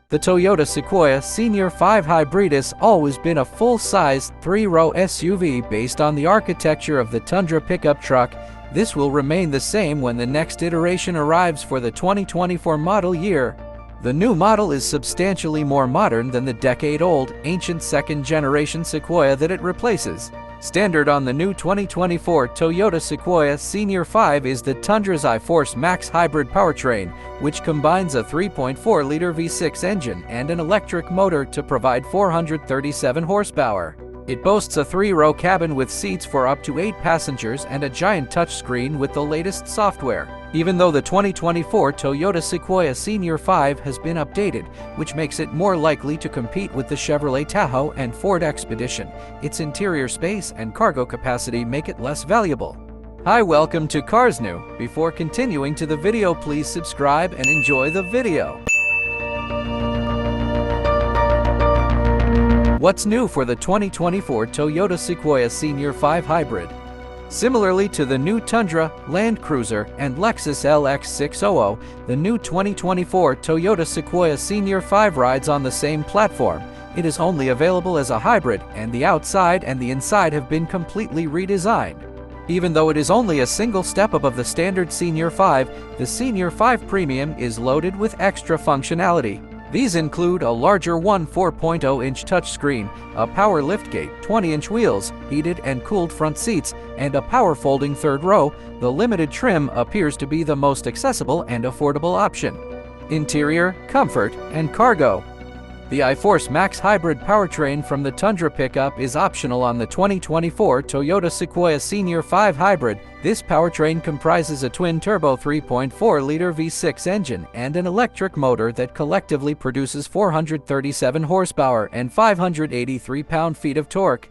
The Toyota Sequoia SR5 Hybrid has always been a full-sized, three-row SUV based on the architecture of the Tundra pickup truck. This will remain the same when the next iteration arrives for the 2024 model year. The new model is substantially more modern than the decade-old, ancient second-generation Sequoia that it replaces. Standard on the new 2024 Toyota Sequoia SR5 is the Tundra's iForce Max hybrid powertrain, which combines a 3.4-liter V6 engine and an electric motor to provide 437 horsepower. It boasts a three-row cabin with seats for up to 8 passengers and a giant touchscreen with the latest software. Even though the 2024 Toyota Sequoia SR5 has been updated, which makes it more likely to compete with the Chevrolet Tahoe and Ford Expedition, its interior space and cargo capacity make it less valuable. Hi, welcome to Carsnew. Before continuing to the video, please subscribe and enjoy the video. What's new for the 2024 Toyota Sequoia SR5 Hybrid? Similarly to the new Tundra, Land Cruiser, and Lexus LX600, the new 2024 Toyota Sequoia SR5 rides on the same platform. It is only available as a hybrid, and the outside and the inside have been completely redesigned. Even though it is only a single step above the standard SR5, the SR5 Premium is loaded with extra functionality. These include a larger 4.0-inch touchscreen, a power liftgate, 20-inch wheels, heated and cooled front seats, and a power folding third row. The limited trim appears to be the most accessible and affordable option. Interior, comfort, and cargo. The iForce Max hybrid powertrain from the Tundra pickup is optional on the 2024 Toyota Sequoia SR5 Hybrid. This powertrain comprises a twin-turbo 3.4-liter V6 engine and an electric motor that collectively produces 437 horsepower and 583 pound-feet of torque.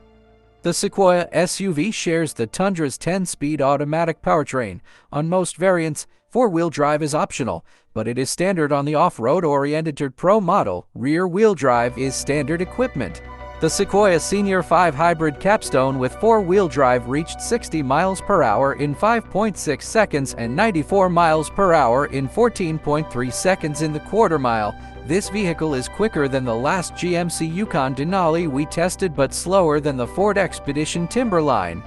The Sequoia SUV shares the Tundra's 10-speed automatic powertrain. On most variants, four-wheel drive is optional, but it is standard on the off-road-oriented Pro model. Rear-wheel drive is standard equipment. The Sequoia SR5 Hybrid capstone with four-wheel drive reached 60 miles per hour in 5.6 seconds and 94 miles per hour in 14.3 seconds in the quarter mile. This vehicle is quicker than the last GMC Yukon Denali we tested, but slower than the Ford Expedition Timberline.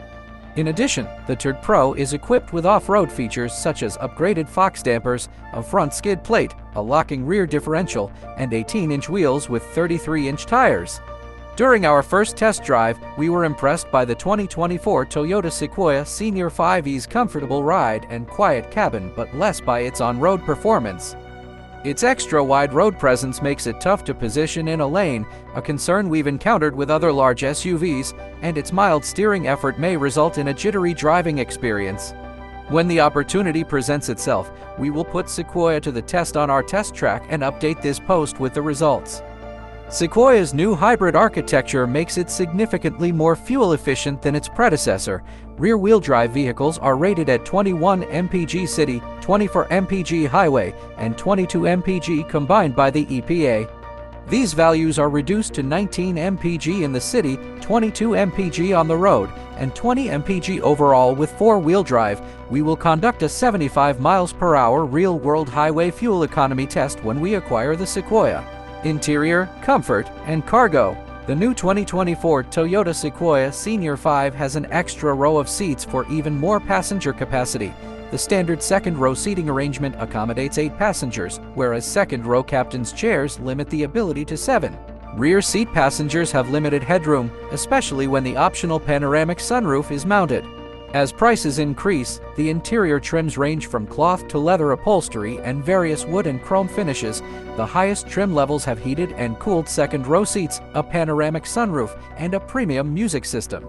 In addition, the Tundra Pro is equipped with off-road features such as upgraded Fox dampers, a front skid plate, a locking rear differential, and 18-inch wheels with 33-inch tires. During our first test drive, we were impressed by the 2024 Toyota Sequoia SR5's comfortable ride and quiet cabin, but less by its on-road performance. Its extra-wide road presence makes it tough to position in a lane, a concern we've encountered with other large SUVs, and its mild steering effort may result in a jittery driving experience. When the opportunity presents itself, we will put Sequoia to the test on our test track and update this post with the results. Sequoia's new hybrid architecture makes it significantly more fuel efficient than its predecessor. Rear-wheel drive vehicles are rated at 21 mpg city, 24 mpg highway, and 22 mpg combined by the EPA. These values are reduced to 19 mpg in the city, 22 mpg on the road, and 20 mpg overall with four-wheel drive. We will conduct a 75 miles per hour real-world highway fuel economy test when we acquire the Sequoia. Interior, comfort, and cargo. The new 2024 Toyota Sequoia SR5 has an extra row of seats for even more passenger capacity. The standard second-row seating arrangement accommodates 8 passengers, whereas second-row captain's chairs limit the ability to 7. Rear seat passengers have limited headroom, especially when the optional panoramic sunroof is mounted. As prices increase, the interior trims range from cloth to leather upholstery and various wood and chrome finishes. The highest trim levels have heated and cooled second-row seats, a panoramic sunroof, and a premium music system.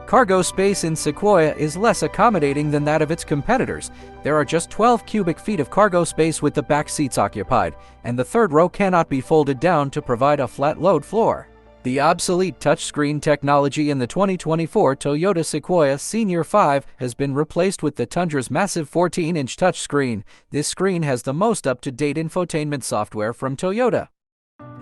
Cargo space in Sequoia is less accommodating than that of its competitors. There are just 12 cubic feet of cargo space with the back seats occupied, and the third row cannot be folded down to provide a flat load floor. The obsolete touchscreen technology in the 2024 Toyota Sequoia SR5 has been replaced with the Tundra's massive 14-inch touchscreen. This screen has the most up-to-date infotainment software from Toyota.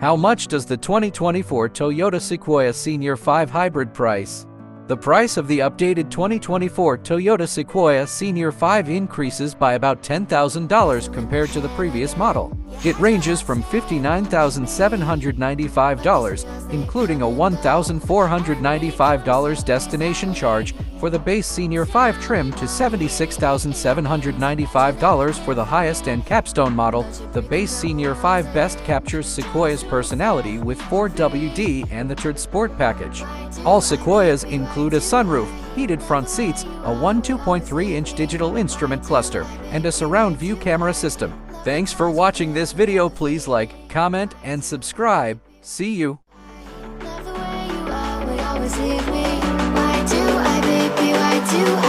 How much does the 2024 Toyota Sequoia SR5 Hybrid price? The price of the updated 2024 Toyota Sequoia Senior 5 increases by about $10,000 compared to the previous model. It ranges from $59,795, including a $1,495 destination charge for the base Senior 5 trim, to $76,795 for the highest-end capstone model. The base Senior 5 best captures Sequoia's personality with 4WD and the Tundra Sport package. All Sequoias include a sunroof, heated front seats, a 2.3-inch digital instrument cluster, and a surround view camera system. Thanks for watching this video. Please like, comment, and subscribe. See you. Love the way you always leave me. Why do I, baby? Why do I?